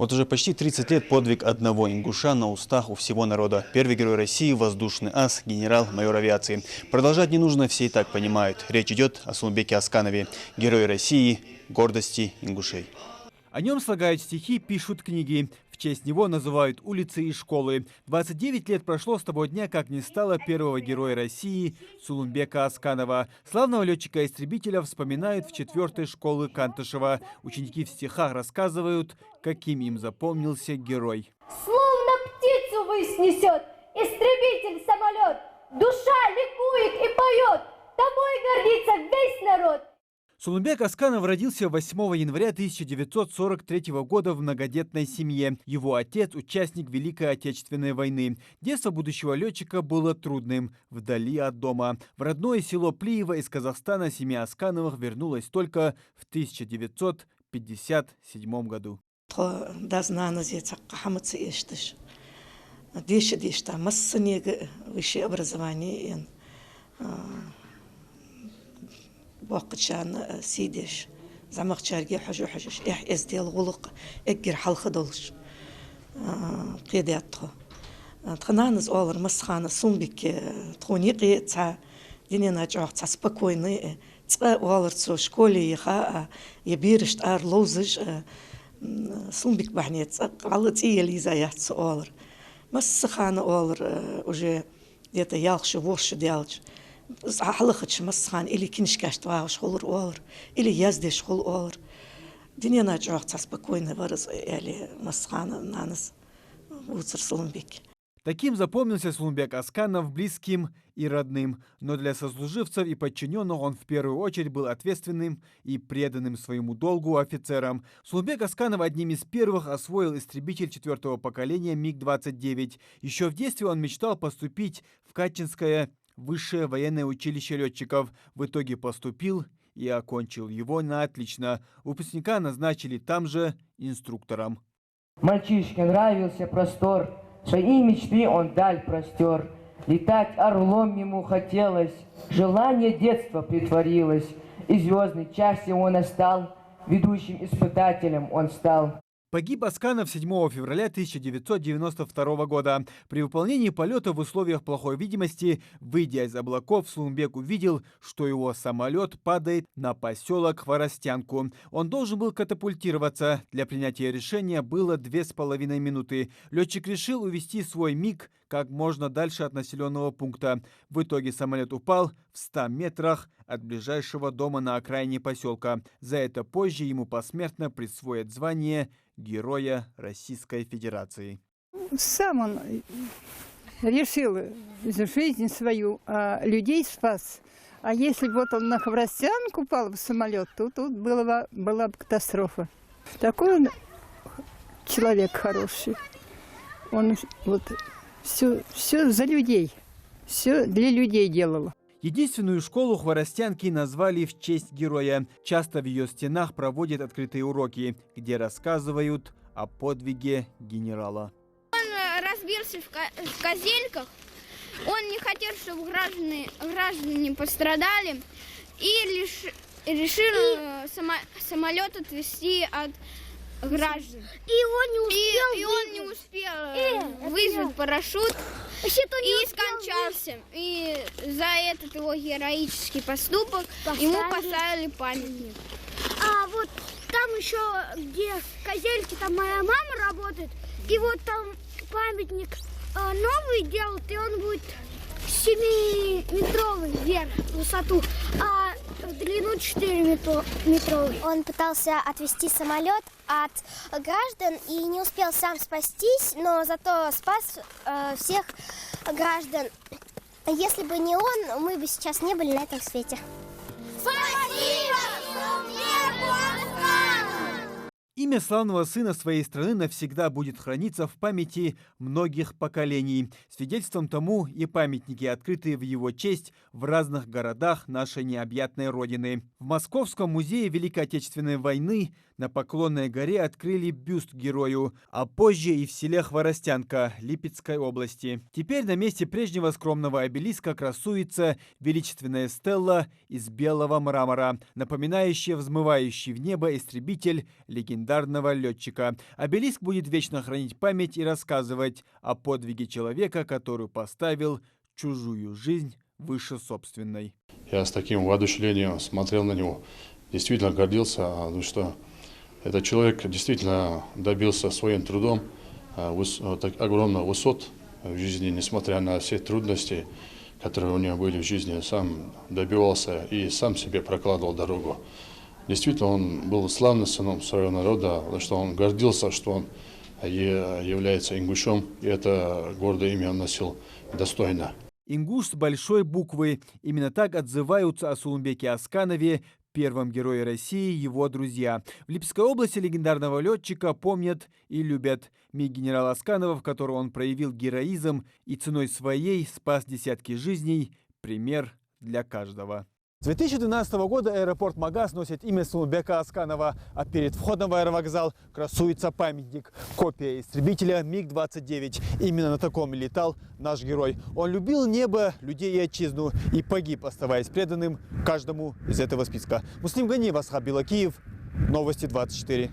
Вот уже почти 30 лет подвиг одного ингуша на устах у всего народа. Первый герой России – воздушный ас, генерал-майор авиации. Продолжать не нужно, все и так понимают. Речь идет о Сулумбеке Асканове, герое России, гордости ингушей. О нем слагают стихи, пишут книги. В честь него называют улицы и школы. 29 лет прошло с того дня, как не стало первого героя России Сулумбека Асканова. Славного летчика-истребителя вспоминают в 4-й школе Кантышева. Ученики в стихах рассказывают, каким им запомнился герой. Словно птицу выснесет истребитель-самолет. Душа ликует и поет. Тобой гордится весь народ. Сулумбек Асканов родился 8 января 1943 года в многодетной семье. Его отец – участник Великой Отечественной войны. Детство будущего летчика было трудным, вдали от дома. В родное село Плиево из Казахстана семья Аскановых вернулась только в 1957 году. Высшее образование وقتشان سيدش زعمق شارجي حجوش إزديال غلق إجر حلخ دولش قيادته تخنانز أول مسخانة سومبك تخوني قيتها ديننا جاق تسبكويني تسقى أول تسو شكولي خا يبيرش تار لوزج سومبك بحني تسقى على تيجي زايات سؤال مسخانة أول وجه ديتا يالش ووش ديالش حلقتش مسخان إلي كنش كاشتوا شغل أولر إلي يزدي شغل أولر دنيا ناجوح تسبكوينة ورز إلي مسخان نانس وцер Сулумбек. Таким запомнился Сулумбек Асканов близким и родным, но для сослуживцев и подчиненных он в первую очередь был ответственным и преданным своему долгу офицером. Сулумбек Асканов одним из первых освоил истребитель 4-го поколения МиГ-29. Еще в детстве он мечтал поступить в Катчинское Высшее военное училище летчиков. В итоге поступил и окончил его на отлично. Выпускника назначили там же инструктором. Мальчишке нравился простор, свои мечты он даль простер. Летать орлом ему хотелось, желание детства притворилось. И звездной части он стал, ведущим испытателем он стал. Погиб Асканов 7 февраля 1992 года. При выполнении полета в условиях плохой видимости, выйдя из облаков, Сулумбек увидел, что его самолет падает на поселок Хворостянку. Он должен был катапультироваться. Для принятия решения было 2,5 минуты. Летчик решил увести свой МиГ как можно дальше от населенного пункта. В итоге самолет упал в 100 метрах от ближайшего дома на окраине поселка. За это позже ему посмертно присвоят звание Героя Российской Федерации. Сам он решил жизнь свою, а людей спас. А если вот он на Хворостянку упал в самолет, то тут была бы катастрофа. Такой он человек хороший. Он вот все за людей, все для людей делал. Единственную школу Хворостянки назвали в честь героя. Часто в ее стенах проводят открытые уроки, где рассказывают о подвиге генерала. Он разбился в Козельках, он не хотел, чтобы граждане пострадали, и решил самолет отвезти от граждан. И он не успел вызвать парашют и скончался. И за этот его героический поступок ему поставили памятник. А вот там еще, где Козельки, там моя мама работает, и вот там памятник новый делают, и он будет 7-метровый вверх в высоту, а в длину 4-метровый. Он пытался отвести самолет от граждан и не успел сам спастись, но зато спас всех граждан. Если бы не он, мы бы сейчас не были на этом свете. Спасибо, Сулумбеку Асканову! Имя славного сына своей страны навсегда будет храниться в памяти многих поколений. Свидетельством тому и памятники, открытые в его честь в разных городах нашей необъятной родины. В Московском музее Великой Отечественной войны На Поклонной горе открыли бюст герою, а позже и в селе Хворостянка Липецкой области. Теперь на месте прежнего скромного обелиска красуется величественная стелла из белого мрамора, напоминающая взмывающий в небо истребитель легендарного летчика. Обелиск будет вечно хранить память и рассказывать о подвиге человека, который поставил чужую жизнь выше собственной. Я с таким воодушевлением смотрел на него, действительно гордился, потому что этот человек действительно добился своим трудом огромных высот в жизни, несмотря на все трудности, которые у него были в жизни, сам добивался и сам себе прокладывал дорогу. Действительно, он был славным сыном своего народа, потому что он гордился, что он является ингушом, и это гордое имя он носил достойно. Ингуш с большой буквы. Именно так отзываются о Сулумбеке Асканове, первом герое России, его друзья. В Липецкой области легендарного летчика помнят и любят. Миг генерала Асканова, в котором он проявил героизм и ценой своей спас десятки жизней, пример для каждого. С 2012 года аэропорт Магаз носит имя Сулумбека Асканова, а перед входом в аэровокзал красуется памятник. Копия истребителя МиГ-29. Именно на таком летал наш герой. Он любил небо, людей и отчизну и погиб, оставаясь преданным каждому из этого списка. Муслим Ганиев, Асхаб Билакиев, Новости 24.